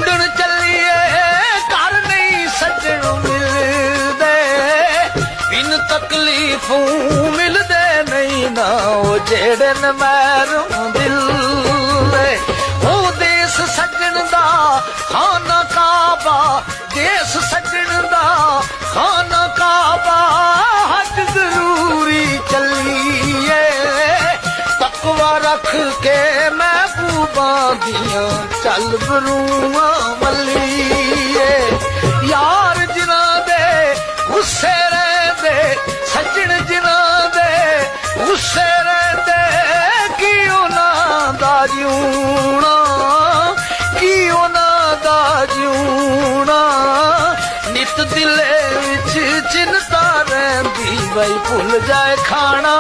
ਢੂੰਡਣ ਚੱਲੀਏ ਘਰ ਨਹੀਂ ਸੱਜਣ ਮਿਲਦੇ ਬਿਨ ਤਕਲੀਫੋਂ ਮਿਲਦੇ ਨਹੀਂ ਨਾ ਉਹ ਜਿਹੜੇ ਨ ਮਹਿਰਮ ਦਿਲ ਉਹ ਦੇਸ ਸੱਜਣ ਦਾ ਖਾਨਾ ਕਾਬਾ ਦੇਸ ਸੱਜਣ ਦਾ ਖਾਨਾ ਕਾਬਾ ਹੱਜ ਜ਼ਰੂਰੀ ਚੱਲੀਏ ਤਕਵਾ ਰੱਖ ਕੇ ਮਹਿਬੂਬਾਂ ਦੀਆਂ ਚੱਲ ਬਰੂਆਂ ਮੱਲੀਏ ਯਾਰ ਜਿਨ੍ਹਾਂ ਦੇ ਗੁੱਸੇ ਰਹਿੰਦੇ ਸੱਜਣ ਜਿਨ੍ਹਾਂ ਦੇ ਗੁੱਸੇ ਰਹਿੰਦੇ ਕੀ ਉਹਨਾਂ ਦਾ ਜਿਉਣਾ ਕੀ ਉਹਨਾਂ ਦਾ ਜਿਉਣਾ ਨਿਤ ਦਿਲੇ ਵਿੱਚ ਚਿੰਤਾ ਰਹਿੰਦੀ ਬਈ ਭੁੱਲ ਜਾਏ ਖਾਣਾ